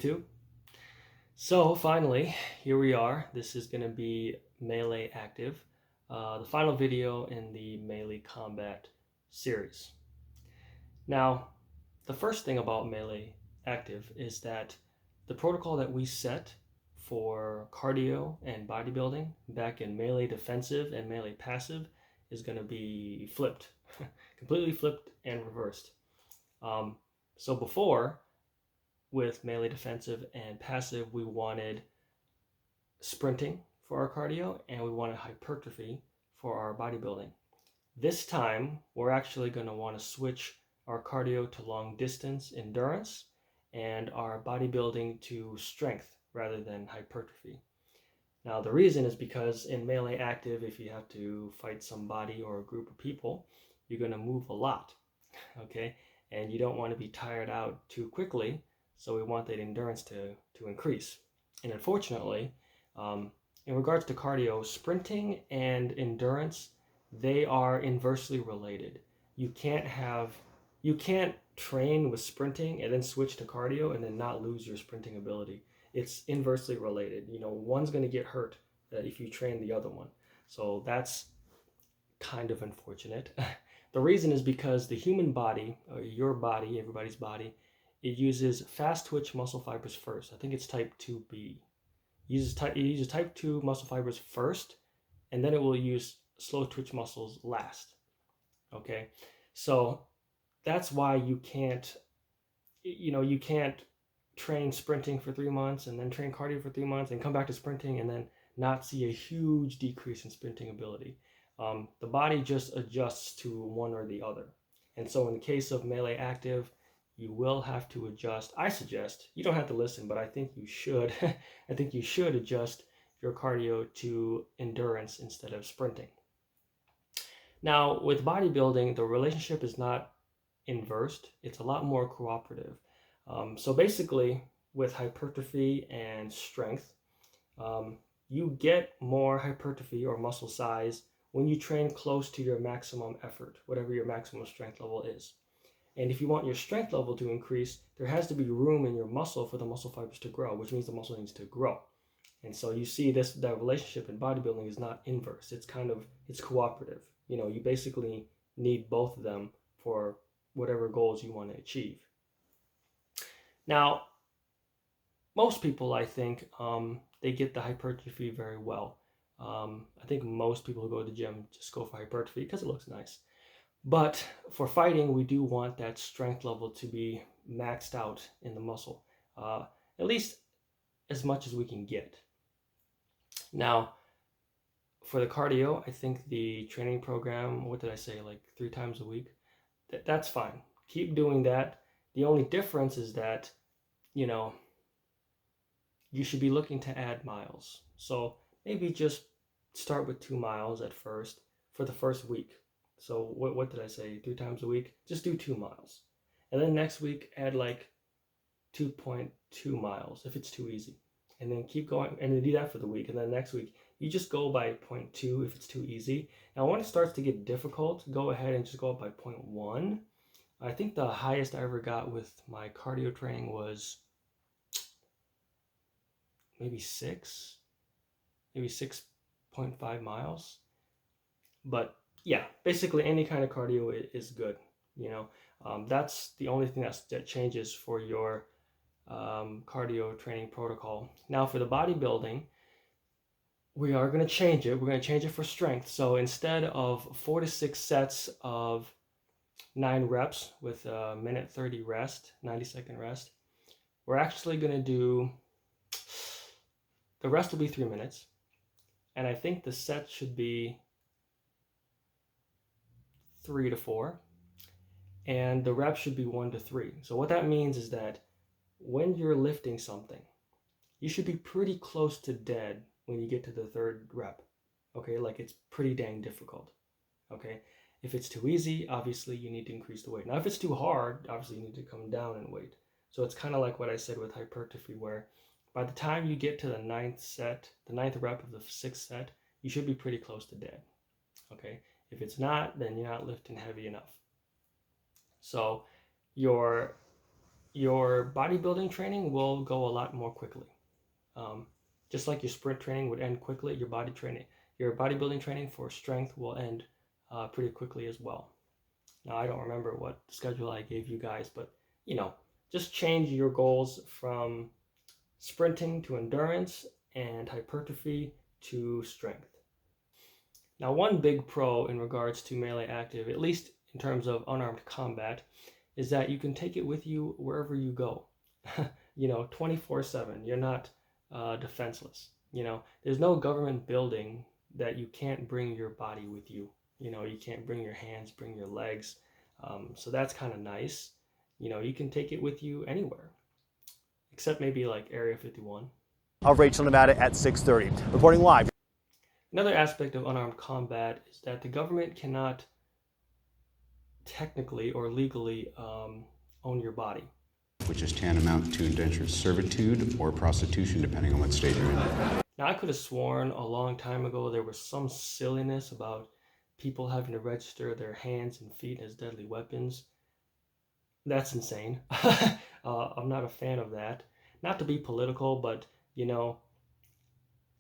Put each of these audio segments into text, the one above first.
YouTube. So finally, here we are. This is going to be Melee Active, the final video in the Melee Combat series. Now, the first thing about Melee Active is that the protocol that we set for cardio and bodybuilding back in Melee Defensive and Melee Passive is going to be flipped, completely flipped and reversed. So before, with Melee Defensive and Passive, we wanted sprinting for our cardio and we wanted hypertrophy for our bodybuilding. This time, we're actually going to want to switch our cardio to long distance endurance and our bodybuilding to strength rather than hypertrophy. Now, the reason is because in Melee Active, if you have to fight somebody or a group of people, you're going to move a lot, okay? And you don't want to be tired out too quickly, so we want that endurance to increase. And unfortunately, in regards to cardio, sprinting and endurance, they are inversely related. You can't train with sprinting and then switch to cardio and then not lose your sprinting ability. It's inversely related. You know, one's going to get hurt if you train the other one. So that's kind of unfortunate. The reason is because the human body, or your body, everybody's body, it uses fast twitch muscle fibers first. I think it's type 2B. It uses type 2 muscle fibers first, and then it will use slow twitch muscles last. Okay, so that's why you can't train sprinting for 3 months and then train cardio for 3 months and come back to sprinting and then not see a huge decrease in sprinting ability. The body just adjusts to one or the other. And so in the case of Melee Active, you will have to adjust. I suggest, you don't have to listen, but I think you should. I think you should adjust your cardio to endurance instead of sprinting. Now, with bodybuilding, the relationship is not inversed. It's a lot more cooperative. So basically, with hypertrophy and strength, you get more hypertrophy or muscle size when you train close to your maximum effort, whatever your maximum strength level is. And if you want your strength level to increase, there has to be room in your muscle for the muscle fibers to grow, which means the muscle needs to grow. And so you see that relationship in bodybuilding is not inverse. It's cooperative. You know, you basically need both of them for whatever goals you want to achieve. Now, most people, I think, they get the hypertrophy very well. I think most people who go to the gym just go for hypertrophy because it looks nice. But for fighting, we do want that strength level to be maxed out in the muscle, at least as much as we can get. Now, for the cardio, I think the training program, what did I say, like 3 times a week? That's fine. Keep doing that. The only difference is that, you know, you should be looking to add miles. So maybe just start with 2 miles at first for the first week. So what did I say, 3 times a week? Just do 2 miles. And then next week, add like 2.2 miles if it's too easy. And then keep going, and then do that for the week. And then next week, you just go by 0.2 if it's too easy. Now, when it starts to get difficult, go ahead and just go up by 0.1. I think the highest I ever got with my cardio training was maybe 6.5 miles. But yeah, basically any kind of cardio is good. You know, that's the only thing that changes for your cardio training protocol. Now for the bodybuilding, we are going to change it. We're going to change it for strength. So instead of 4 to 6 sets of 9 reps with a minute 30 rest, 90-second rest, we're actually going to do, the rest will be 3 minutes. And I think the set should be 3 to 4. And the reps should be 1 to 3. So what that means is that when you're lifting something, you should be pretty close to dead when you get to the 3rd rep. Okay, like it's pretty dang difficult. Okay, if it's too easy, obviously you need to increase the weight. Now, if it's too hard, obviously you need to come down in weight. So it's kind of like what I said with hypertrophy, where by the time you get to the 9th rep of the 6th set, you should be pretty close to dead. Okay, if it's not, then you're not lifting heavy enough. So your your bodybuilding training will go a lot more quickly. Um, just like your sprint training would end quickly, your bodybuilding training for strength will end pretty quickly as well. Now, I don't remember what schedule I gave you guys, but you know, just change your goals from sprinting to endurance and hypertrophy to strength. Now, one big pro in regards to melee active, at least in terms of unarmed combat, is that you can take it with you wherever you go. 24/7. You're not defenseless. There's no government building that you can't bring your body with you. You can't bring your hands, bring your legs. So that's kind of nice. You can take it with you anywhere, except maybe like Area 51. Of Rachel, Nevada at 6:30. Reporting live. Another aspect of unarmed combat is that the government cannot technically or legally own your body. Which is tantamount to indentured servitude or prostitution, depending on what state you're in. Now, I could have sworn a long time ago there was some silliness about people having to register their hands and feet as deadly weapons. That's insane. I'm not a fan of that. Not to be political, but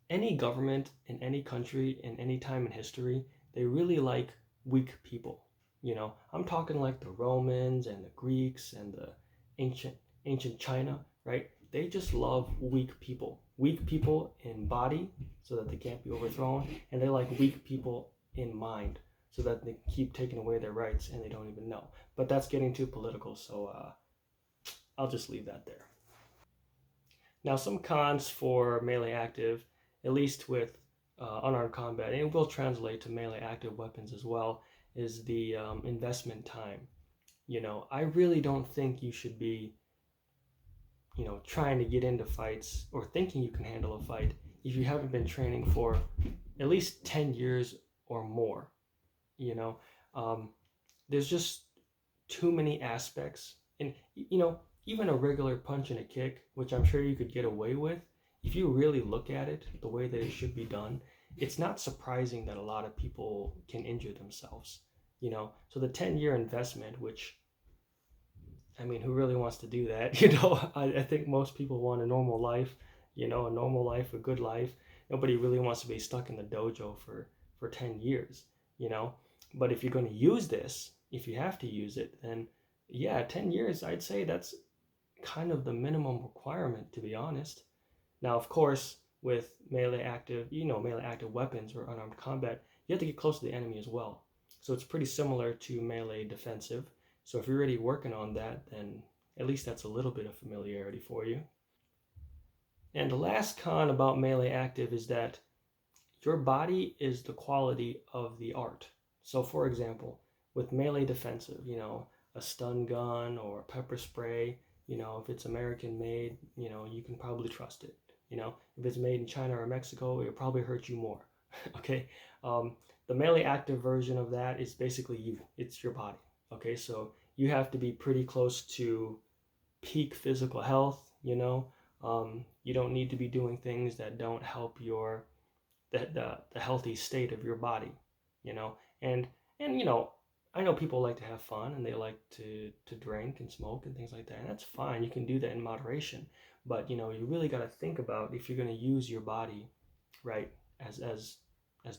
any government in any country in any time in history, they really like weak people. I'm talking like the Romans and the Greeks and the ancient China, right? They just love weak people in body so that they can't be overthrown, and they like weak people in mind so that they keep taking away their rights and they don't even know. But that's getting too political, so I'll just leave that there. Now, some cons for melee active, at least with unarmed combat, and it will translate to melee active weapons as well, is the investment time. I really don't think you should be trying to get into fights or thinking you can handle a fight if you haven't been training for at least 10 years or more. There's just too many aspects, and even a regular punch and a kick, which I'm sure you could get away with, if you really look at it the way that it should be done, it's not surprising that a lot of people can injure themselves. So the 10-year investment, which, I mean, who really wants to do that? I think most people want a normal life, a normal life, a good life. Nobody really wants to be stuck in the dojo for 10 years, But if you're going to use this, if you have to use it, then yeah, 10 years, I'd say that's kind of the minimum requirement, to be honest. Now, of course, with melee active weapons or unarmed combat, you have to get close to the enemy as well. So it's pretty similar to melee defensive. So if you're already working on that, then at least that's a little bit of familiarity for you. And the last con about melee active is that your body is the quality of the art. So for example, with melee defensive, a stun gun or a pepper spray, if it's American made, you can probably trust it. If it's made in China or Mexico, it'll probably hurt you more. Okay. The melee active version of that is basically you. It's your body. Okay. So you have to be pretty close to peak physical health. You don't need to be doing things that don't help the healthy state of your body. And I know people like to have fun and they like to drink and smoke and things like that. And that's fine. You can do that in moderation. But, you really got to think about if you're going to use your body, right, as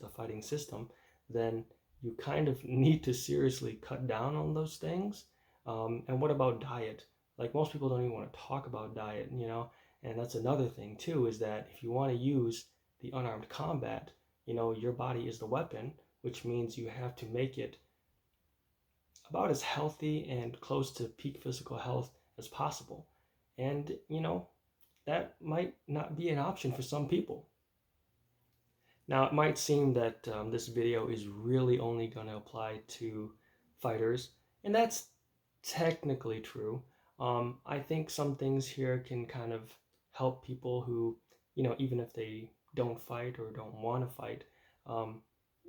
the fighting system, then you kind of need to seriously cut down on those things. And what about diet? Like, most people don't even want to talk about diet, and that's another thing too, is that if you want to use the unarmed combat, your body is the weapon, which means you have to make it about as healthy and close to peak physical health as possible. And, that might not be an option for some people. Now, it might seem that this video is really only going to apply to fighters, and that's technically true. I think some things here can kind of help people who, even if they don't fight or don't want to fight,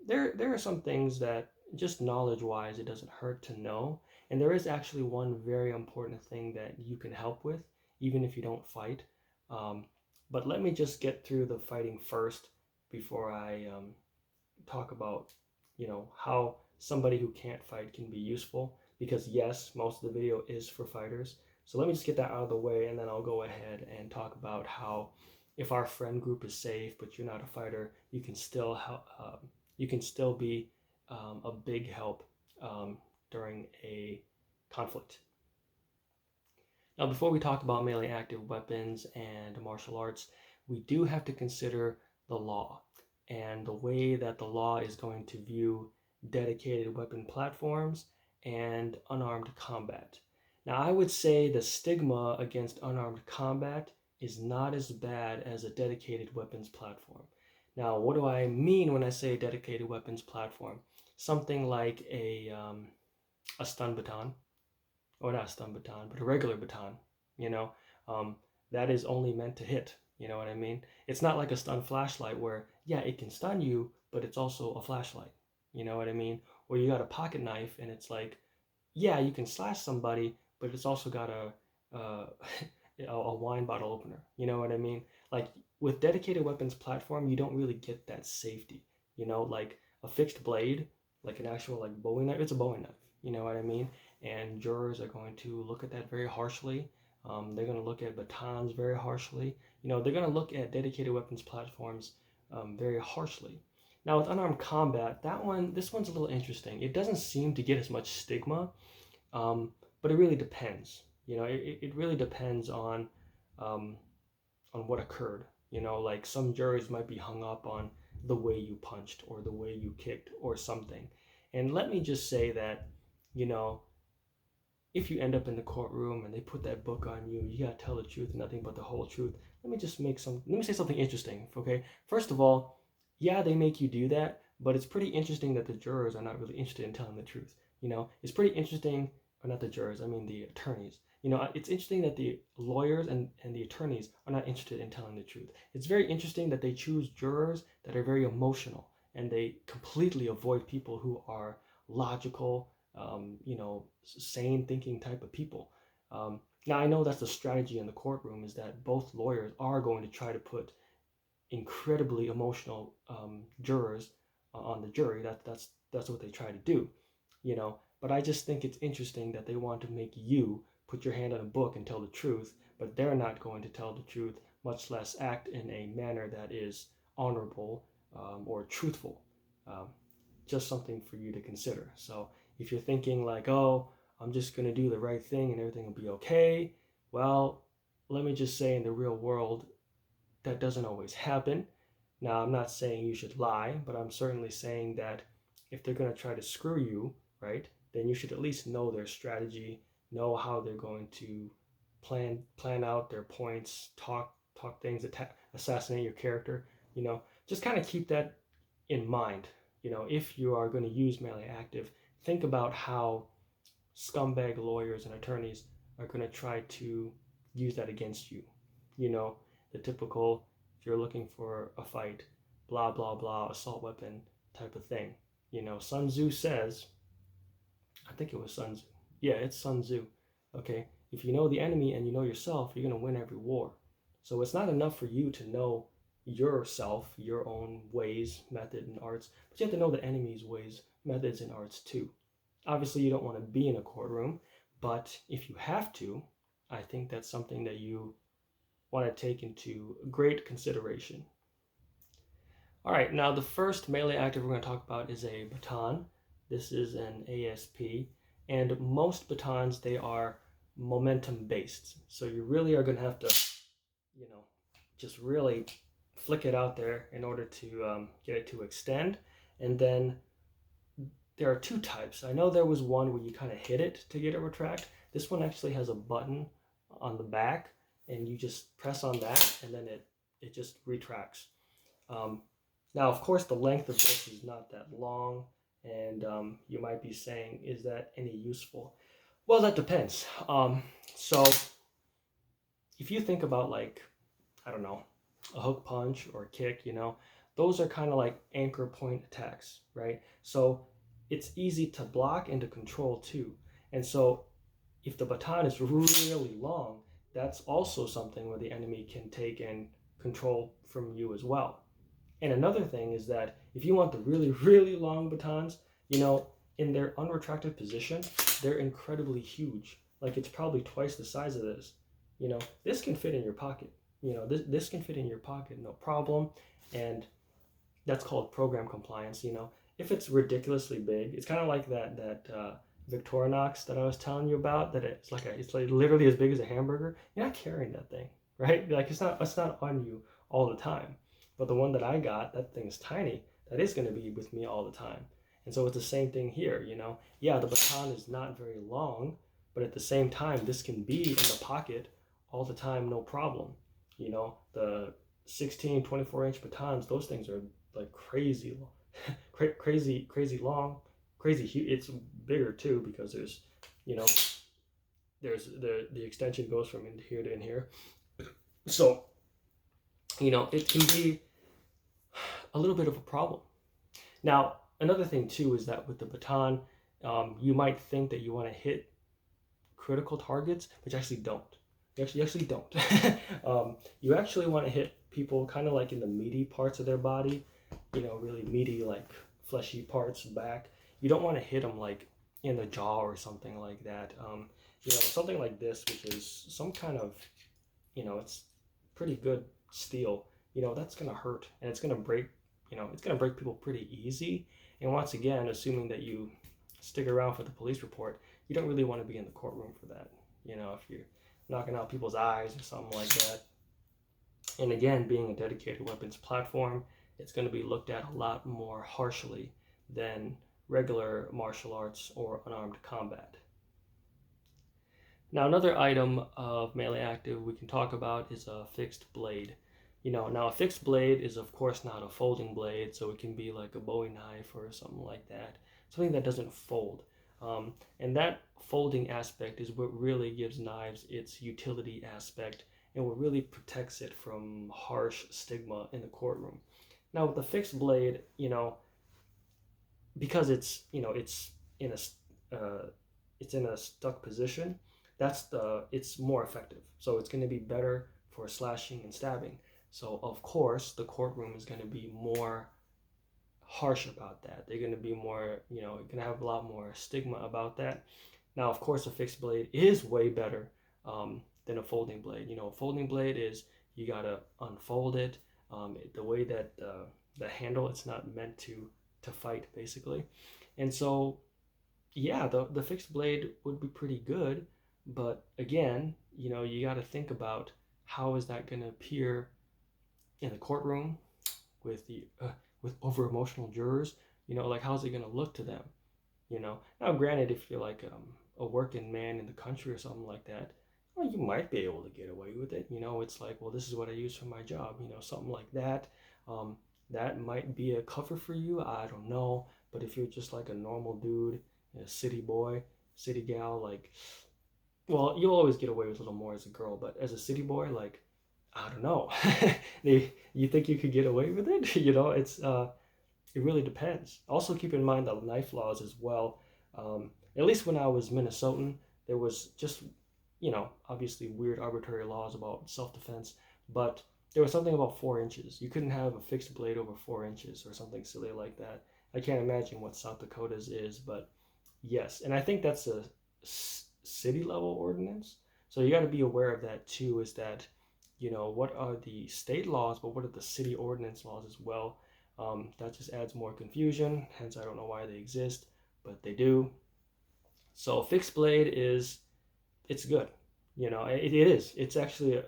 there are some things that just knowledge-wise, it doesn't hurt to know. And there is actually one very important thing that you can help with, even if you don't fight. But let me just get through the fighting first before I talk about, how somebody who can't fight can be useful. Because yes, most of the video is for fighters, So let me just get that out of the way, and then I'll go ahead and talk about how if our friend group is safe, but you're not a fighter, you can still help. You can still be a big help during a conflict. Now, before we talk about melee active weapons and martial arts, we do have to consider the law and the way that the law is going to view dedicated weapon platforms and unarmed combat. Now, I would say the stigma against unarmed combat is not as bad as a dedicated weapons platform. Now, what do I mean when I say dedicated weapons platform? Something like a stun baton, or not a stun baton, but a regular baton, you know, that is only meant to hit. You know what I mean? It's not like a stun flashlight where, yeah, it can stun you, but it's also a flashlight. You know what I mean? Or you got a pocket knife and it's like, yeah, you can slash somebody, but it's also got a wine bottle opener. You know what I mean? Like with dedicated weapons platform, you don't really get that safety. You know, like a fixed blade, like an actual like Bowie knife, it's a Bowie knife. You know what I mean? And jurors are going to look at that very harshly. They're going to look at batons very harshly. You know, they're going to look at dedicated weapons platforms very harshly. Now with unarmed combat, this one's a little interesting. It doesn't seem to get as much stigma, but it really depends. You know, it really depends on what occurred. You know, like some juries might be hung up on the way you punched or the way you kicked or something. And let me just say that, you know, if you end up in the courtroom and they put that book on you, you gotta tell the truth and nothing but the whole truth. Let me say something interesting, okay? First of all, yeah, they make you do that, but it's pretty interesting that the jurors are not really interested in telling the truth. You know, it's pretty interesting, or not the jurors, I mean the attorneys. You know, it's interesting that the lawyers and the attorneys are not interested in telling the truth. It's very interesting that they choose jurors that are very emotional and they completely avoid people who are logical, you know, sane thinking type of people. Now, I know that's the strategy in the courtroom is that both lawyers are going to try to put incredibly emotional jurors on the jury. That's what they try to do, you know. But I just think it's interesting that they want to make you put your hand on a book and tell the truth, but they're not going to tell the truth, much less act in a manner that is honorable or truthful. Just something for you to consider. So if you're thinking like, oh, I'm just going to do the right thing and everything will be okay, well, let me just say in the real world, that doesn't always happen. Now, I'm not saying you should lie, but I'm certainly saying that if they're going to try to screw you, right, then you should at least know their strategy, know how they're going to plan out their points, talk things, assassinate your character. You know, just kind of keep that in mind. You know, if you are going to use melee active, think about how scumbag lawyers and attorneys are going to try to use that against you. You know, the typical, if you're looking for a fight, blah, blah, blah, assault weapon type of thing. You know, Sun Tzu says, I think it was Sun Tzu. Yeah, it's Sun Tzu. Okay, if you know the enemy and you know yourself, you're going to win every war. So it's not enough for you to know yourself, your own ways, method, and arts, but you have to know the enemy's ways, methods, and arts too. Obviously, you don't want to be in a courtroom, but if you have to, I think that's something that you want to take into great consideration. All right, now the first melee active we're going to talk about is a baton. This is an ASP, and most batons, they are momentum based. So you really are going to have to, you know, just really flick it out there in order to get it to extend. And then there are two types. I know there was one where you kind of hit it to get it retract. This one actually has a button on the back, and you just press on that, and then it just retracts. Now, of course, the length of this is not that long, and you might be saying, is that any useful? Well, that depends. So if you think about like, I don't know, a hook punch or a kick, you know, those are kind of like anchor point attacks, right? So it's easy to block and to control too. And so if the baton is really long, that's also something where the enemy can take and control from you as well. And another thing is that if you want the really, really long batons, you know, in their unretracted position, they're incredibly huge. like it's probably twice the size of this. You know, this can fit in your pocket. You know, this can fit in your pocket, no problem. And that's called program compliance. You know, if it's ridiculously big, it's kind of like that Victorinox that I was telling you about. That it's like literally as big as a hamburger. You're not carrying that thing, right? Like it's not on you all the time. But the one that I got, that thing's tiny. That is going to be with me all the time. And so it's the same thing here. You know, yeah, the baton is not very long, but at the same time, this can be in the pocket all the time, no problem. You know, the 16, 24-inch batons, those things are like crazy crazy long, crazy huge. It's bigger too because there's, you know, there's the extension goes from in here to in here. So, you know, it can be a little bit of a problem. Now, another thing too is that with the baton, you might think that you want to hit critical targets, but you actually don't. You actually don't. You actually want to hit people kind of like in the meaty parts of their body, you know, really meaty, like fleshy parts back. You don't want to hit them like in the jaw or something like that. You know, something like this, which is some kind of, you know, it's pretty good steel. You know, that's gonna hurt and it's gonna break. You know, it's gonna break people pretty easy. And once again, assuming that you stick around for the police report, you don't really want to be in the courtroom for that. You know, if you're knocking out people's eyes or something like that. And again, being a dedicated weapons platform, it's going to be looked at a lot more harshly than regular martial arts or unarmed combat. Now, another item of melee active we can talk about is a fixed blade. You know, now a fixed blade is of course not a folding blade, so it can be like a Bowie knife or something like that, something that doesn't fold. And that folding aspect is what really gives knives its utility aspect and what really protects it from harsh stigma in the courtroom. Now with the fixed blade, you know, because it's, you know, it's in a stuck position, it's more effective. So it's going to be better for slashing and stabbing. So of course the courtroom is going to be more harsh about that. They're going to be more, you know, going to have a lot more stigma about that. Now, of course, a fixed blade is way better than a folding blade. You know, a folding blade is you got to unfold it. The way that the handle, it's not meant to fight, basically. And so, yeah, the fixed blade would be pretty good. But again, you know, you got to think about how is that going to appear in the courtroom with the with over emotional jurors. You know, like how's it going to look to them? You know, now granted, if you're like a working man in the country or something like that, well, you might be able to get away with it. You know, it's like, well, this is what I use for my job. You know, something like that. That might be a cover for you. I don't know. But if you're just like a normal dude, a city boy, city gal, like, well, you'll always get away with a little more as a girl. But as a city boy, like, I don't know. You think you could get away with it? You know, it really depends. Also, keep in mind the knife laws as well. At least when I was Minnesotan, there was just, you know, obviously weird arbitrary laws about self-defense, but there was something about 4 inches. You couldn't have a fixed blade over 4 inches or something silly like that. I can't imagine what South Dakota's is, but yes. And I think that's a city level ordinance. So you got to be aware of that too, is that, you know, what are the state laws, but what are the city ordinance laws as well? That just adds more confusion. Hence, I don't know why they exist, but they do. So fixed blade it's good. You know, it is. It's actually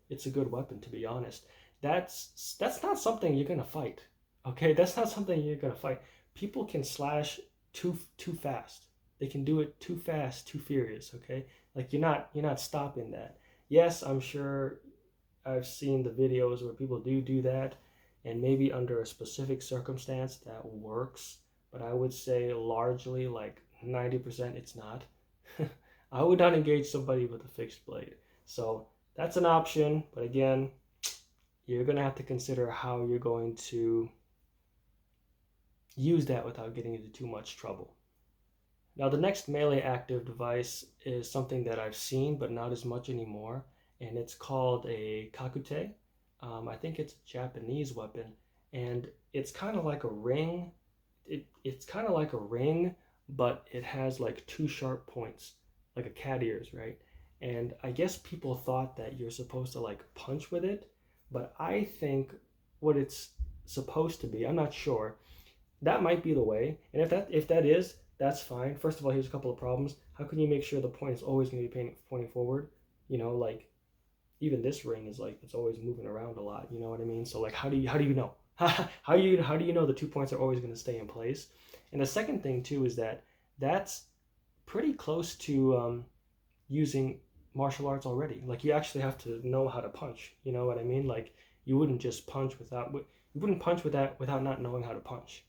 it's a good weapon, to be honest. That's not something you're gonna fight. Okay, that's not something you're gonna fight. People can slash too fast. They can do it too fast, too furious. Okay, like you're not stopping that. Yes, I'm sure I've seen the videos where people do that, and maybe under a specific circumstance that works, but I would say largely, like 90%, it's not. I would not engage somebody with a fixed blade. So that's an option, but again, you're going to have to consider how you're going to use that without getting into too much trouble. Now, the next melee active device is something that I've seen, but not as much anymore, and it's called a Kakute. I think it's a Japanese weapon, and it's kind of like a ring. It's kind of like a ring, but it has like 2 sharp points. like a cat ears, right? And I guess people thought that you're supposed to like punch with it, but I think what it's supposed to be, I'm not sure. That might be the way. And if that is, that's fine. First of all, here's a couple of problems. How can you make sure the point is always going to be pointing forward? Like even this ring is like it's always moving around a lot. You know what I mean? So like how do you know? How do you know the 2 points are always going to stay in place? And the second thing too is that's pretty close to using martial arts already. Like you actually have to know how to punch. You know what I mean? Like you wouldn't just punch without you wouldn't punch with that without not knowing how to punch.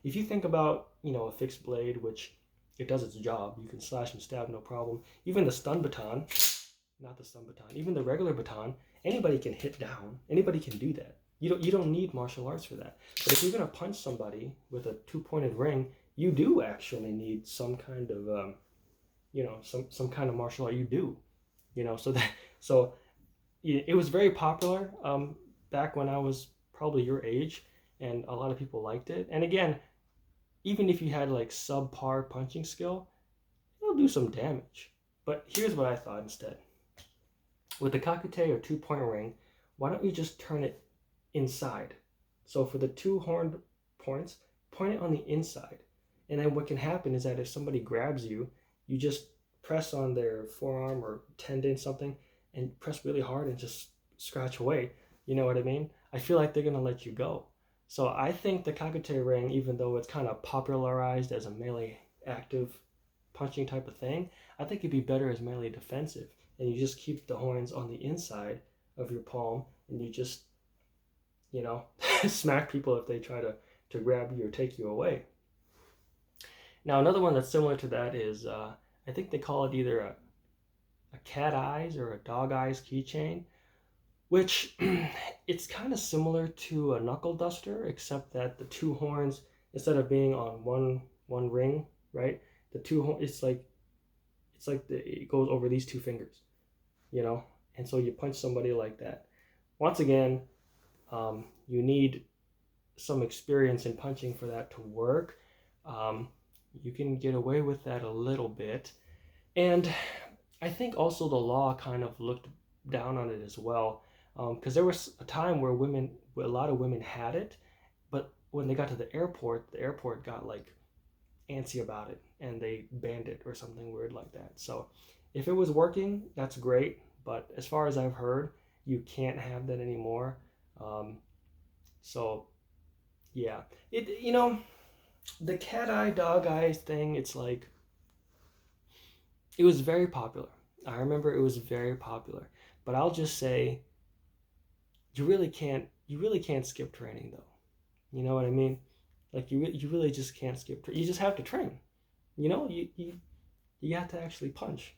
If you think about a fixed blade, which it does its job, you can slash and stab no problem. Even the stun baton, not the stun baton, even the regular baton, anybody can hit down. Anybody can do that. You don't need martial arts for that. But if you're gonna punch somebody with a two-pointed ring, you do actually need some kind of some kind of martial art. You do, so it was very popular back when I was probably your age, and a lot of people liked it. And again, even if you had like subpar punching skill, it'll do some damage. But here's what I thought instead. With the Kakute or 2-point ring, why don't you just turn it inside? So for the two horned points, point it on the inside. And then what can happen is that if somebody grabs you, you just press on their forearm or tendon something and press really hard and just scratch away. You know what I mean? I feel like they're going to let you go. So I think the Kakute ring, even though it's kind of popularized as a melee active punching type of thing, I think it'd be better as melee defensive. And you just keep the horns on the inside of your palm, and you just, smack people if they try to grab you or take you away. Now, another one that's similar to that is, I think they call it either a cat eyes or a dog eyes keychain, which it's kind of similar to a knuckle duster, except that the two horns, instead of being on one ring, right? The two horns, it's like it goes over these two fingers, and so you punch somebody like that. Once again, you need some experience in punching for that to work. You can get away with that a little bit, and I think also the law kind of looked down on it as well, because there was a time where a lot of women had it, but when they got to the airport got like antsy about it and they banned it or something weird like that. So if it was working, that's great, but as far as I've heard, you can't have that anymore. So yeah, the cat eye dog eyes thing, it's like it was very popular. I remember it was very popular, but I'll just say you really can't skip training though. You know what I mean? Like you really just can't skip. You just have to train. You have to actually punch.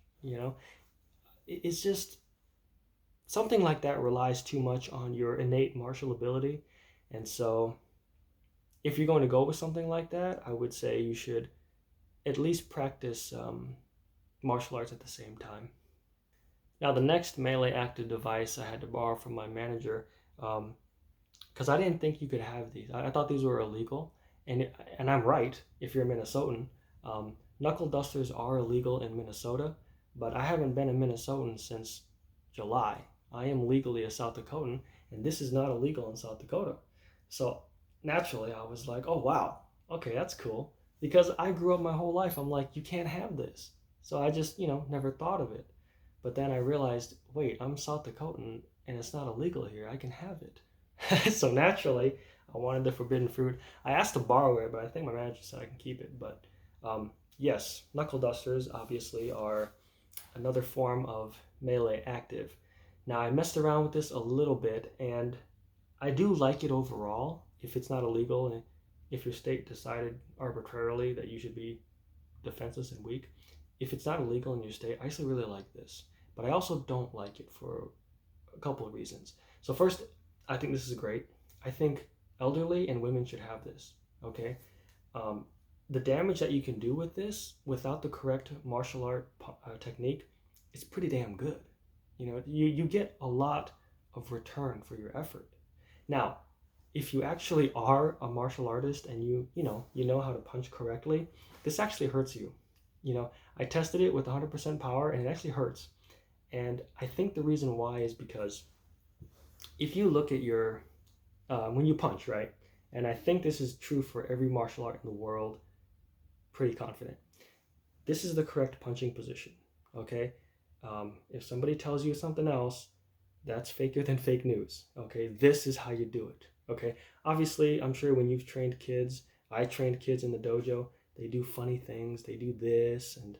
It's just something like that relies too much on your innate martial ability, and so if you're going to go with something like that, I would say you should at least practice martial arts at the same time. Now, the next melee active device I had to borrow from my manager, because I didn't think you could have these. I thought these were illegal, and I'm right if you're a Minnesotan. Knuckle dusters are illegal in Minnesota, but I haven't been a Minnesotan since July. I am legally a South Dakotan, and this is not illegal in South Dakota. So naturally, I was like, oh, wow, okay, that's cool. Because I grew up my whole life, I'm like, you can't have this. So I just, never thought of it. But then I realized, wait, I'm South Dakotan, and it's not illegal here. I can have it. So naturally, I wanted the forbidden fruit. I asked to borrow it, but I think my manager said I can keep it. But yes, knuckle dusters obviously are another form of melee active. Now, I messed around with this a little bit, and I do like it overall if it's not illegal and if your state decided arbitrarily that you should be defenseless and weak. If it's not illegal in your state, I actually really like this. But I also don't like it for a couple of reasons. So first, I think this is great. I think elderly and women should have this, okay? The damage that you can do with this without the correct martial art technique is pretty damn good. You get a lot of return for your effort. Now, if you actually are a martial artist and you know how to punch correctly, this actually hurts you. You know, I tested it with 100% power and it actually hurts. And I think the reason why is because if you look at your, when you punch, right? And I think this is true for every martial art in the world, pretty confident. This is the correct punching position, okay? If somebody tells you something else, that's faker than fake news, okay? This is how you do it, okay? Obviously, I'm sure when you've trained kids, I trained kids in the dojo, they do funny things, they do this and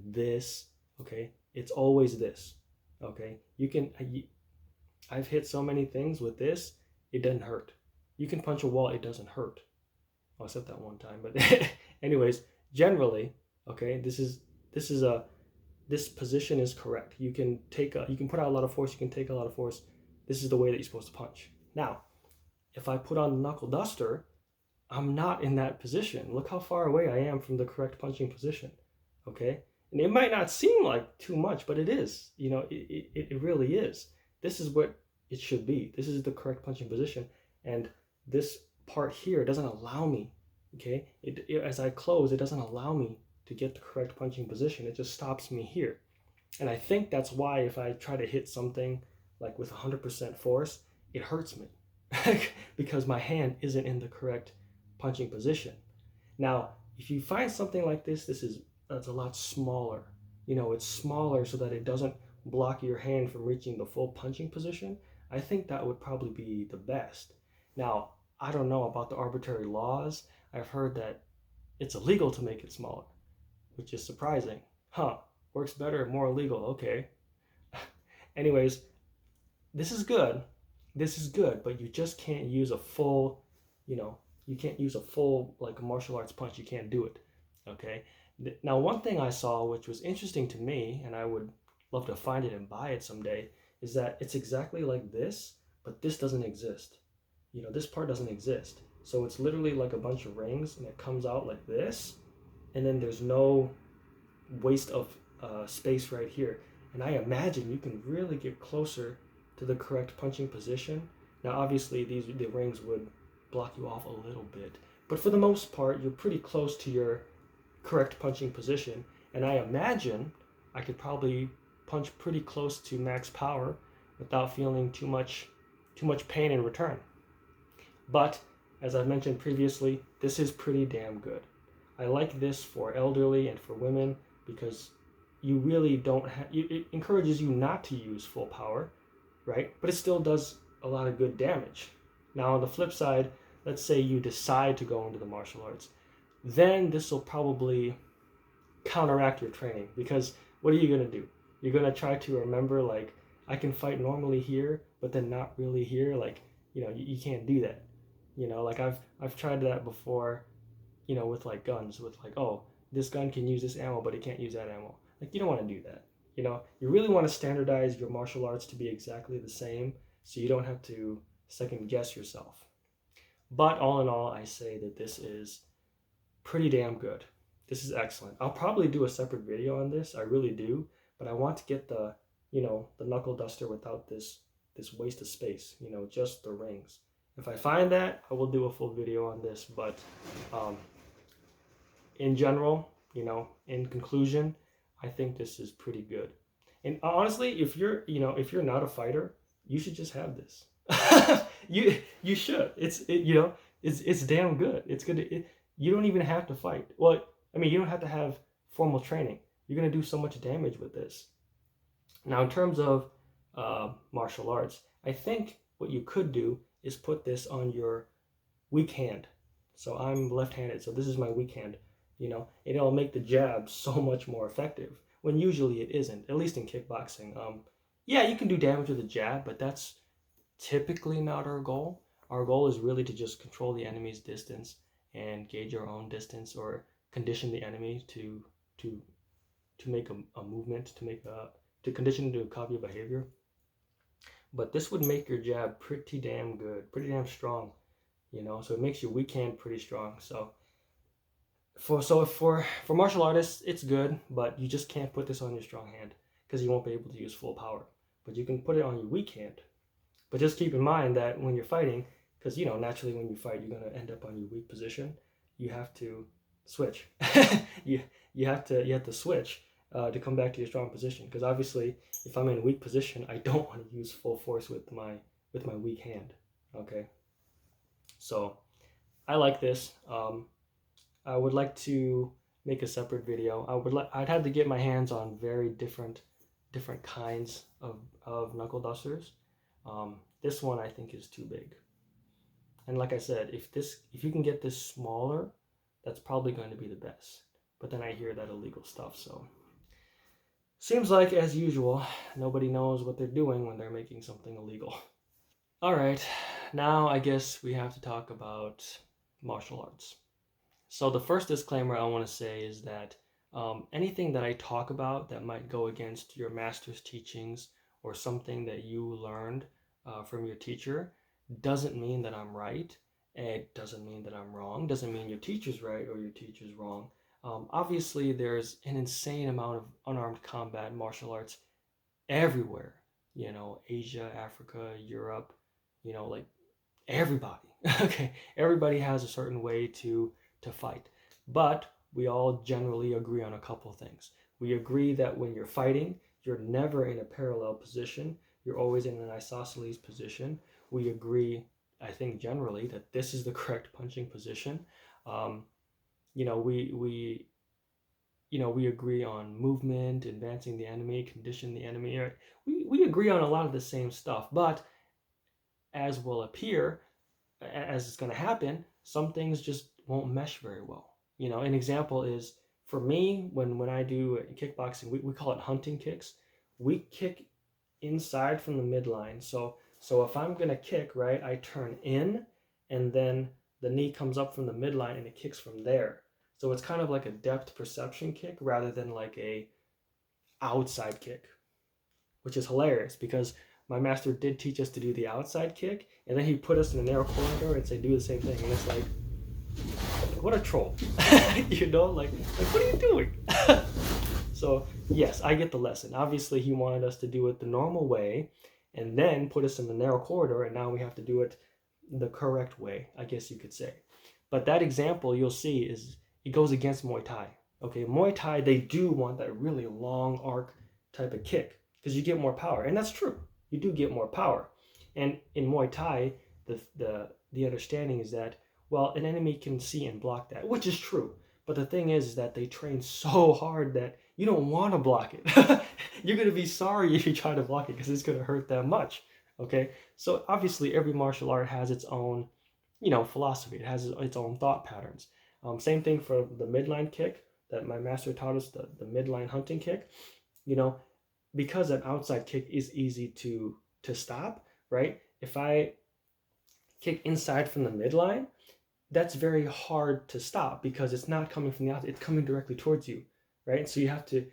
this, okay? It's always this, okay? I've hit so many things with this, it doesn't hurt. You can punch a wall, it doesn't hurt. Well, except that one time, but anyways, generally, okay, this position is correct. You can put out a lot of force, you can take a lot of force. This is the way that you're supposed to punch. Now, if I put on the knuckle duster, I'm not in that position. Look how far away I am from the correct punching position, okay? And it might not seem like too much, but it is. You know, it really is. This is what it should be. This is the correct punching position. And this part here doesn't allow me, okay? As I close, it doesn't allow me to get the correct punching position. It just stops me here. And I think that's why if I try to hit something like with 100% force, it hurts me because my hand isn't in the correct punching position. Now, if you find something like this, that's a lot smaller. You know, it's smaller so that it doesn't block your hand from reaching the full punching position. I think that would probably be the best. Now, I don't know about the arbitrary laws. I've heard that it's illegal to make it smaller, which is surprising. Huh, works better, more illegal, okay. Anyways, this is good, but you just can't use a full, you can't use a full like martial arts punch. You can't do it, okay? Now, one thing I saw which was interesting to me, and I would love to find it and buy it someday, is that it's exactly like this, but this doesn't exist. You know, this part doesn't exist. So it's literally like a bunch of rings and it comes out like this, and then there's no waste of space right here. And I imagine you can really get closer to the correct punching position. Now, obviously, the rings would block you off a little bit, but for the most part, you're pretty close to your correct punching position. And I imagine I could probably punch pretty close to max power without feeling too much pain in return. But as I mentioned previously, this is pretty damn good. I like this for elderly and for women because you really don't have, it encourages you not to use full power, right? But it still does a lot of good damage. Now, on the flip side, let's say you decide to go into the martial arts, then this will probably counteract your training, because what are you going to do? You're going to try to remember, like, I can fight normally here, but then not really here. Like, you can't do that. Like I've tried that before, with like guns, with like, oh, this gun can use this ammo, but it can't use that ammo. Like, you don't want to do that. You really want to standardize your martial arts to be exactly the same, so you don't have to second guess yourself. But all in all, I say that this is pretty damn good. This is excellent. I'll probably do a separate video on this. I really do, but I want to get the knuckle duster without this waste of space, just the rings. If I find that, I will do a full video on this, but in general, in conclusion, I think this is pretty good. And honestly, if you're not a fighter, you should just have this. you should. It's damn good. It's good. You don't even have to fight. Well, I mean, you don't have to have formal training. You're gonna do so much damage with this. Now, in terms of martial arts, I think what you could do is put this on your weak hand. So I'm left-handed, so this is my weak hand. It'll make the jab so much more effective, when usually it isn't, at least in kickboxing. Yeah, you can do damage with a jab, but that's typically not our goal. Our goal is really to just control the enemy's distance and gauge our own distance, or condition the enemy to make a movement, to condition to copy a behavior. But this would make your jab pretty damn good, pretty damn strong, so it makes your weak hand pretty strong. So for martial artists, it's good, but you just can't put this on your strong hand because you won't be able to use full power. But you can put it on your weak hand. But just keep in mind that when you're fighting, because naturally when you fight, you're going to end up on your weak position, you have to switch. you you have to switch to come back to your strong position. Because obviously, if I'm in a weak position, I don't want to use full force with my weak hand. Okay, so I like this. I would like to make a separate video. I'd have to get my hands on very different kinds of knuckle dusters. This one I think is too big. And like I said, if you can get this smaller, that's probably going to be the best. But then I hear that illegal stuff, so seems like, as usual, nobody knows what they're doing when they're making something illegal. All right, now I guess we have to talk about martial arts. So the first disclaimer I want to say is that anything that I talk about that might go against your master's teachings or something that you learned from your teacher doesn't mean that I'm right. It doesn't mean that I'm wrong. Doesn't mean your teacher's right or your teacher's wrong. Obviously, there's an insane amount of unarmed combat martial arts everywhere. You know, Asia, Africa, Europe, you know, like everybody. Okay, everybody has a certain way to fight. But we all generally agree on a couple things. We agree that when you're fighting, you're never in a parallel position. You're always in an isosceles position. We agree, I think generally, that this is the correct punching position. You know, we agree on movement, advancing the enemy, condition the enemy. We agree on a lot of the same stuff, but as will appear, as it's going to happen, some things just won't mesh very well. You know, an example is, for me, when I do kickboxing, we call it hunting kicks. We kick inside from the midline. So if I'm going to kick, right, I turn in, and then the knee comes up from the midline and it kicks from there. So it's kind of like a depth perception kick rather than like a outside kick, which is hilarious because my master did teach us to do the outside kick, and then he put us in a narrow corridor and say do the same thing, and it's like, what a troll. You know, like what are you doing? So yes, I get the lesson. Obviously he wanted us to do it the normal way and then put us in the narrow corridor, and now we have to do it the correct way, I guess you could say. But that example you'll see is it goes against Muay Thai. Okay, Muay Thai, they do want that really long arc type of kick because you get more power, and that's true. You do get more power. And in Muay Thai, the understanding is that, well, an enemy can see and block that, which is true. But the thing is that they train so hard that you don't want to block it. You're going to be sorry if you try to block it because it's going to hurt that much. Okay, so obviously every martial art has its own, you know, philosophy. It has its own thought patterns. Same thing for the midline kick that my master taught us, the midline hunting kick. You know, because an outside kick is easy to stop, right? If I kick inside from the midline, that's very hard to stop because it's not coming from the outside, it's coming directly towards you, right? So you have to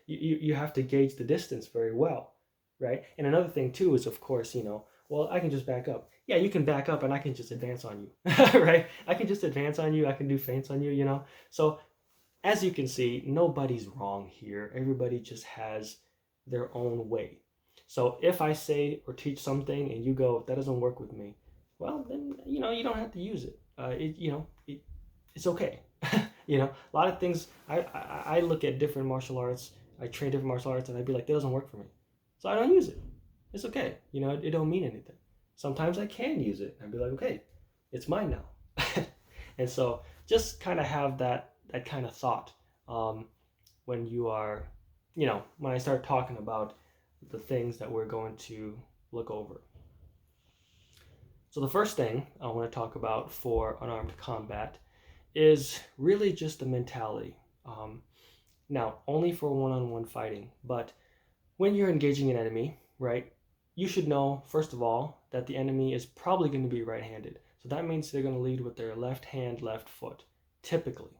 you have to gauge the distance very well, right? And another thing too is, of course, you know, well, I can just back up. Yeah, you can back up and I can just advance on you, right? I can just advance on you, I can do feints on you, you know? So as you can see, nobody's wrong here. Everybody just has their own way. So if I say or teach something and you go, that doesn't work with me, well, then, you know, you don't have to use it. It's okay. You know, a lot of things, I look at different martial arts, I train different martial arts, and I'd be like, that doesn't work for me. So I don't use it. It's okay. You know, it don't mean anything. Sometimes I can use it. I'd be like, okay, it's mine now. And so just kind of have that kind of thought when you are, you know, when I start talking about the things that we're going to look over. So the first thing I want to talk about for unarmed combat is really just the mentality. Now, only for one-on-one fighting, but when you're engaging an enemy, right, you should know, first of all, that the enemy is probably going to be right-handed. So that means they're going to lead with their left hand, left foot, typically,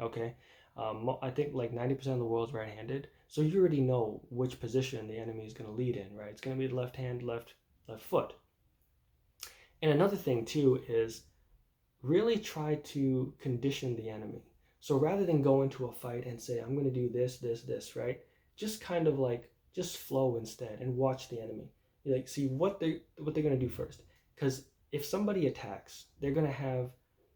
okay? I think like 90% of the world's right-handed, so you already know which position the enemy is going to lead in, right? It's going to be the left hand, left foot. And another thing too is really try to condition the enemy. So rather than go into a fight and say, I'm going to do this, right? Just kind of like, just flow instead and watch the enemy. Like, see what they're going to do first. Because if somebody attacks, they're going to have,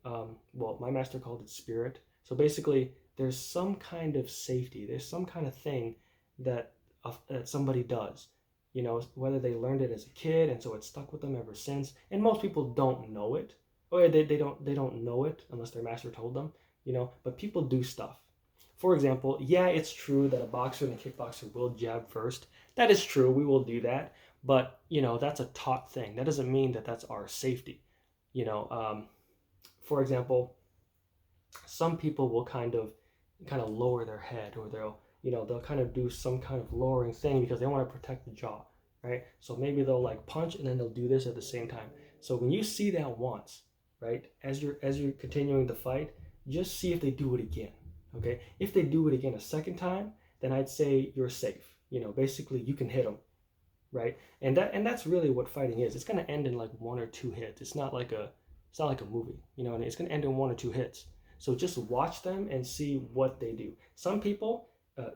well, my master called it spirit. So basically, there's some kind of safety. There's some kind of thing that somebody does, you know, whether they learned it as a kid and so it's stuck with them ever since. And most people don't know it, or they don't know it unless their master told them, you know. But people do stuff. For example, yeah, it's true that a boxer and a kickboxer will jab first. That is true. We will do that. But, you know, that's a taught thing. That doesn't mean that that's our safety. You know, for example, some people will kind of lower their head, or they'll kind of do some kind of lowering thing because they want to protect the jaw, right? So maybe they'll like punch and then they'll do this at the same time. So when you see that once, right, as you're continuing the fight, just see if they do it again. Okay, if they do it again a second time, then I'd say you're safe. You know, basically you can hit them, right? And that's really what fighting is. It's gonna end in like 1 or 2 hits. It's not like a movie, you know, and it's gonna end in 1 or 2 hits. So just watch them and see what they do. Some people,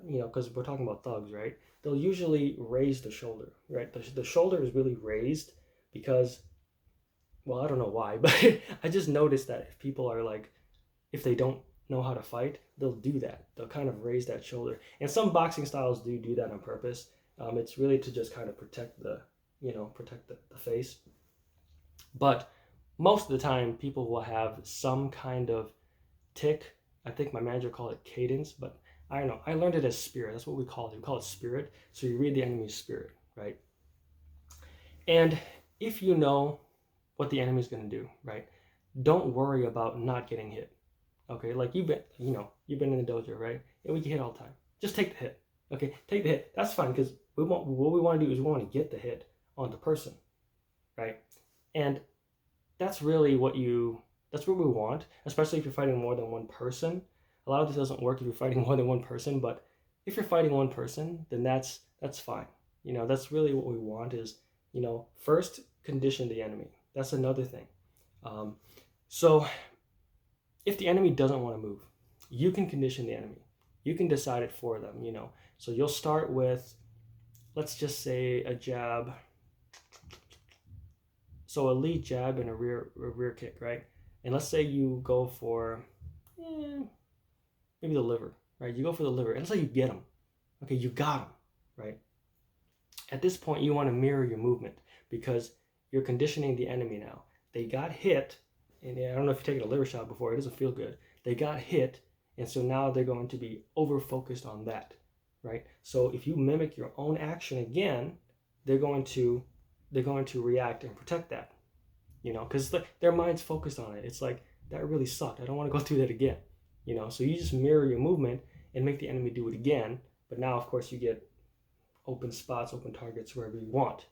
you know, because we're talking about thugs, right? They'll usually raise the shoulder, right? The shoulder is really raised because, well, I don't know why, but I just noticed that if people are like, if they don't know how to fight, they'll do that. They'll kind of raise that shoulder. And some boxing styles do that on purpose. It's really to just kind of protect the face. But most of the time, people will have some kind of tick. I think my manager called it cadence, but I don't know. I learned it as spirit. That's what we call it. We call it spirit. So you read the enemy's spirit, right? And if you know what the enemy's going to do, right, don't worry about not getting hit. Okay, like you've been in the dojo, right? And we get hit all the time. Just take the hit. Okay, take the hit. That's fine, because what we want to do is we want to get the hit on the person, right? And that's really what we want, especially if you're fighting more than one person. A lot of this doesn't work if you're fighting more than one person, but if you're fighting one person, then that's fine. You know, that's really what we want is, you know, first condition the enemy. That's another thing. So if the enemy doesn't want to move, you can condition the enemy. You can decide it for them, you know. So you'll start with, let's just say, a jab. So a lead jab and a rear kick, right? And let's say you go for maybe the liver, right? You go for the liver, and let's say you get him. Okay, you got him, right? At this point, you want to mirror your movement because you're conditioning the enemy now. They got hit, and I don't know if you've taken a liver shot before, it doesn't feel good. They got hit, and so now they're going to be over-focused on that, right? So if you mimic your own action again, they're going to react and protect that, you know, because their mind's focused on it. It's like, that really sucked. I don't want to go through that again, you know. So you just mirror your movement and make the enemy do it again. But now, of course, you get open spots, open targets wherever you want.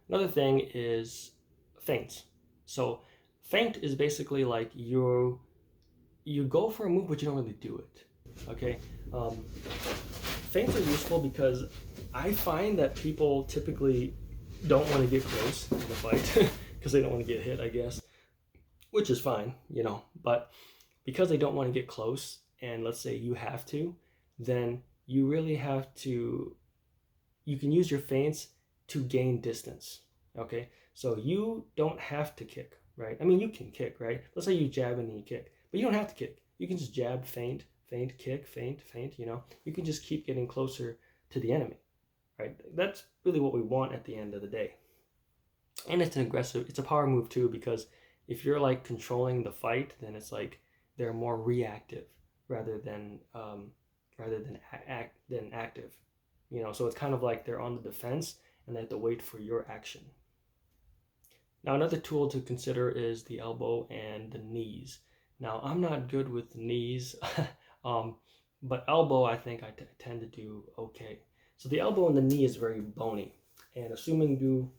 Another thing is feints. So feint is basically like you go for a move, but you don't really do it. Okay, feints are useful because I find that people typically don't want to get close in the fight because they don't want to get hit, I guess, which is fine, you know. But because they don't want to get close, and let's say you have to, then you really have to. You can use your feints to gain distance. Okay, so you don't have to kick, right? I mean, you can kick, right? Let's say you jab and then you kick, but you don't have to kick. You can just jab, feint, kick, feint, you know. You can just keep getting closer to the enemy, right? That's really what we want at the end of the day. And it's a power move too, because if you're like controlling the fight, then it's like they're more reactive rather than active, you know. So it's kind of like they're on the defense and they have to wait for your action. Now, another tool to consider is the elbow and the knees. Now, I'm not good with knees, but elbow, I think I tend to do okay. So the elbow and the knee is very bony. And assuming you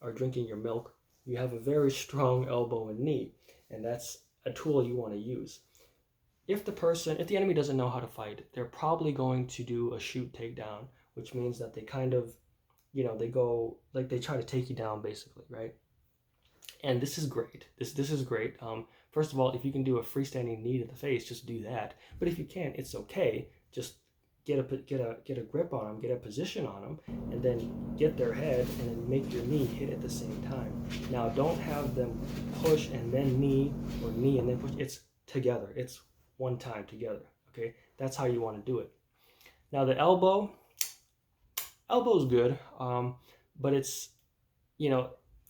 are drinking your milk, you have a very strong elbow and knee. And that's a tool you want to use. If the enemy doesn't know how to fight, they're probably going to do a shoot takedown, which means that they kind of, you know, they go, like they try to take you down basically, right? And this is great. This is great. First of all, if you can do a freestanding knee to the face, just do that. But if you can't, it's okay. Just get a grip on them, get a position on them, and then get their head and then make your knee hit at the same time. Now, don't have them push and then knee, or knee and then push. It's together. It's one time together. Okay, that's how you want to do it. Now the elbow's good, but it's,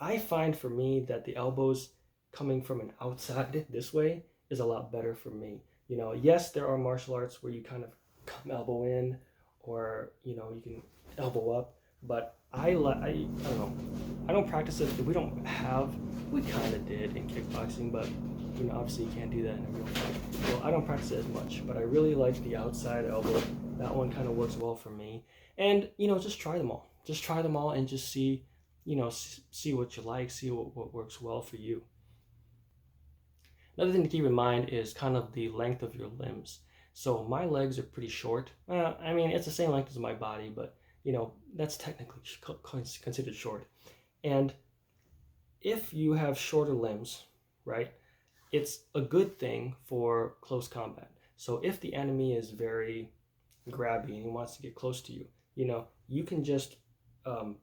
I find for me that the elbows coming from an outside this way is a lot better for me. Yes, there are martial arts where you kind of come elbow in, or you can elbow up, but I don't know. I don't practice it. We kind of did in kickboxing, but obviously you can't do that in a real fight. So I don't practice it as much, but I really like the outside elbow. That one kind of works well for me. And just try them all. Just try them all and just see, see what you like, see what works well for you. Another thing to keep in mind is kind of the length of your limbs. So my legs are pretty short. I mean, it's the same length as my body, but that's technically considered short. And if you have shorter limbs, right, it's a good thing for close combat. So if the enemy is very grabby and he wants to get close to you, you can just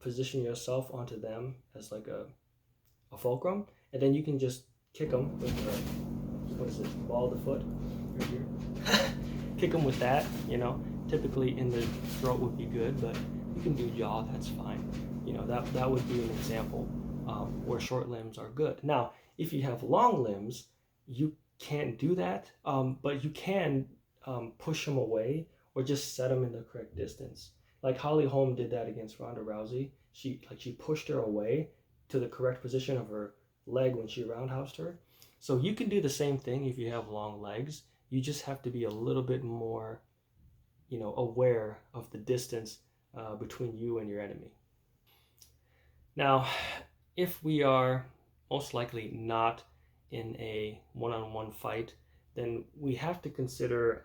position yourself onto them as like a fulcrum, and then you can just kick them with what is this, ball of the foot right here. Kick them with that. Typically in the throat would be good, but you can do jaw, that's fine. That would be an example where short limbs are good. Now if you have long limbs, you can't do that, but you can push them away or just set them in the correct distance. Like Holly Holm did that against Ronda Rousey. She pushed her away to the correct position of her leg when she roundhoused her. So you can do the same thing if you have long legs. You just have to be a little bit more, aware of the distance between you and your enemy. Now, if we are most likely not in a one-on-one fight, then we have to consider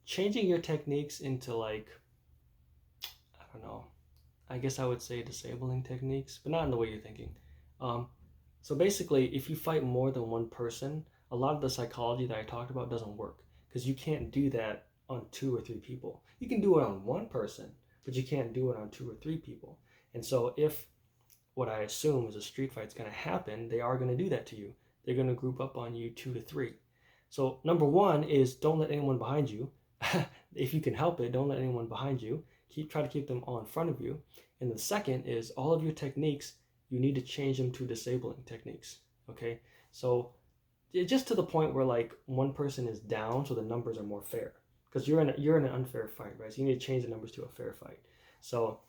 changing your techniques into I don't know, I guess I would say disabling techniques, but not in the way you're thinking. So basically, if you fight more than one person, a lot of the psychology that I talked about doesn't work, because you can't do that on 2 or 3 people. You can do it on one person, but you can't do it on 2 or 3 people. And so if what I assume is a street fight's going to happen, they are going to do that to you. They're going to group up on you 2 to 3. So number one is don't let anyone behind you. If you can help it, don't let anyone behind you. Try to keep them all in front of you. And the second is all of your techniques, you need to change them to disabling techniques. Okay, so just to the point where one person is down, so the numbers are more fair, because you're in an unfair fight, right? So you need to change the numbers to a fair fight. So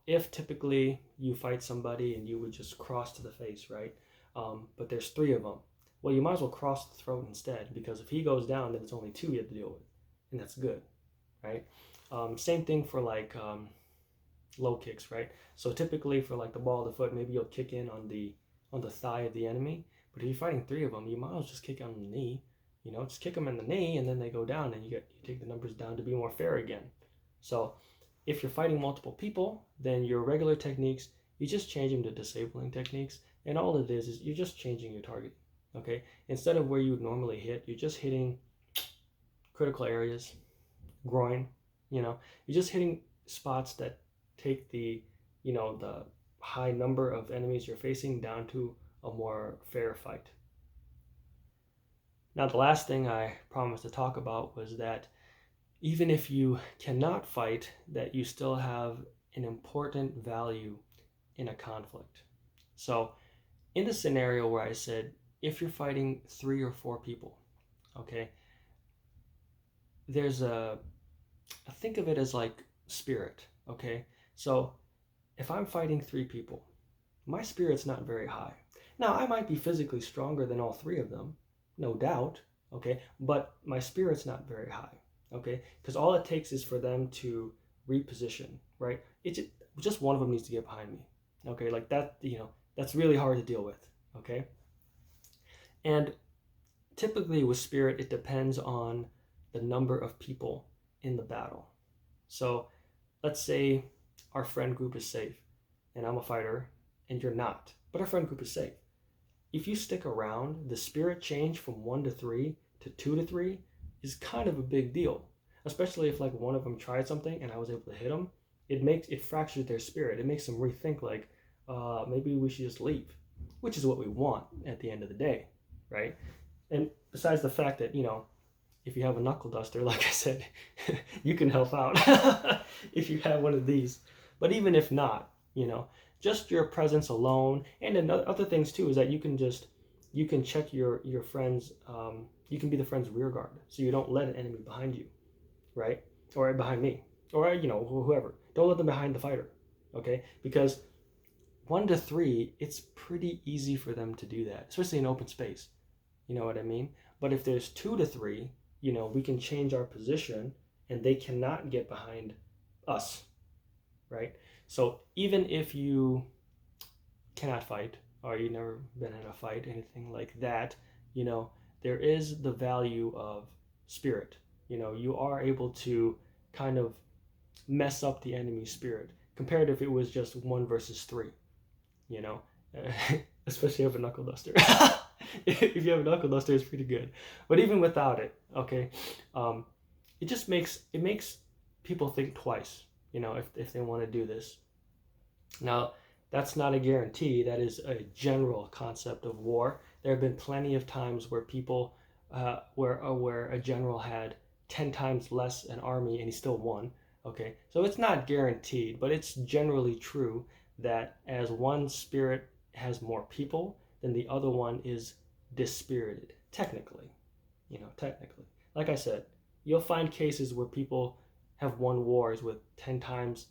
if typically you fight somebody and you would just cross to the face, right? But there's 3 of them. Well, you might as well cross the throat instead, because if he goes down, then it's only 2 you have to deal with, and that's good, right? Same thing for low kicks, right? So typically for the ball of the foot, maybe you'll kick in on the thigh of the enemy. But if you're fighting 3 of them, you might as well just kick on the knee. Just kick them in the knee, and then they go down, and you take the numbers down to be more fair again. So if you're fighting multiple people, then your regular techniques, you just change them to disabling techniques, and all it is you're just changing your target. Okay, instead of where you would normally hit, you're just hitting critical areas, groin. You're just hitting spots that take the high number of enemies you're facing down to a more fair fight. Now, the last thing I promised to talk about was that even if you cannot fight, that you still have an important value in a conflict. So in the scenario where I said, if you're fighting 3 or 4 people, okay, there's think of it as like spirit, okay? So if I'm fighting 3 people, my spirit's not very high. Now, I might be physically stronger than all 3 of them, no doubt, okay? But my spirit's not very high, okay? Because all it takes is for them to reposition, right? It's just one of them needs to get behind me, okay? That, that's really hard to deal with, okay? And typically with spirit, it depends on the number of people in the battle. So let's say our friend group is safe, and I'm a fighter, and you're not, but our friend group is safe. If you stick around, the spirit change from 1 to 3 to 2 to 3 is kind of a big deal, especially if one of them tried something and I was able to hit them. It fractures their spirit. It makes them rethink maybe we should just leave, which is what we want at the end of the day, right? And besides the fact that, if you have a knuckle duster, like I said, you can help out if you have one of these. But even if not, just your presence alone, and another other things too is that you can check your friends. You can be the friend's rear guard, so you don't let an enemy behind you, right? Or behind me, or whoever. Don't let them behind the fighter, okay? Because 1 to 3, it's pretty easy for them to do that, especially in open space. You know what I mean? But if there's 2 to 3, we can change our position and they cannot get behind us, right? So even if you cannot fight or you've never been in a fight, anything like that, there is the value of spirit. You are able to kind of mess up the enemy's spirit compared if it was just 1 versus 3, especially if you have a knuckle duster. If you have a knuckle duster, it's pretty good. But even without it, okay, it just makes people think twice, if they want to do this. Now, that's not a guarantee. That is a general concept of war. There have been plenty of times where people, where a general had 10 times less an army and he still won. Okay, so it's not guaranteed, but it's generally true that as one spirit has more people, then the other one is dispirited. Technically. Like I said, you'll find cases where people have won wars with 10 times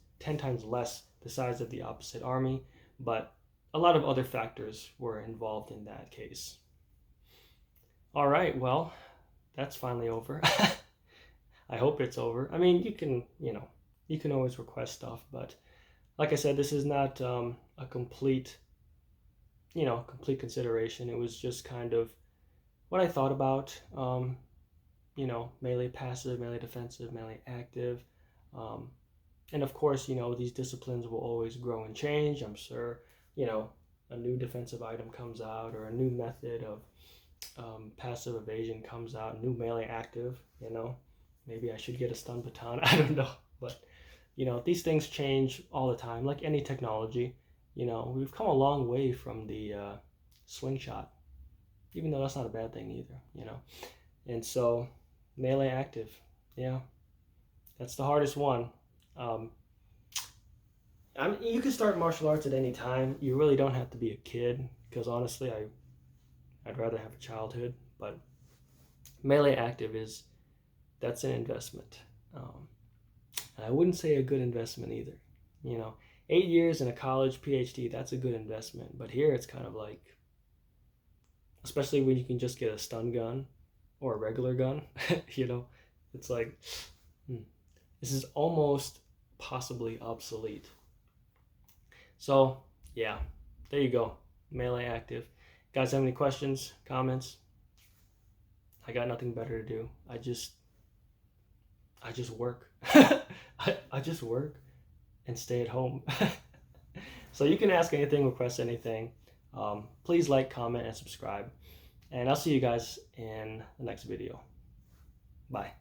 less the size of the opposite army, but a lot of other factors were involved in that case. All right, well, that's finally over. I hope it's over. I mean, you can always request stuff, but like I said, this is not a complete consideration. It was just kind of what I thought about, melee passive, melee defensive, melee active. And of course, these disciplines will always grow and change. I'm sure, a new defensive item comes out or a new method of passive evasion comes out, new melee active, maybe I should get a stun baton. I don't know. But, these things change all the time, like any technology. We've come a long way from the swing shot, even though that's not a bad thing either, And so, melee active, that's the hardest one. You can start martial arts at any time. You really don't have to be a kid, because honestly, I'd rather have a childhood. But melee active that's an investment. And I wouldn't say a good investment either. 8 years in a college PhD, that's a good investment. But here it's kind of like, especially when you can just get a stun gun or a regular gun, it's like, this is almost possibly obsolete. So, yeah, there you go. Melee active. Guys have any questions, comments? I got nothing better to do. I just work. I just work and stay at home. So you can ask anything, request anything. Please like, comment, and subscribe. And I'll see you guys in the next video. Bye.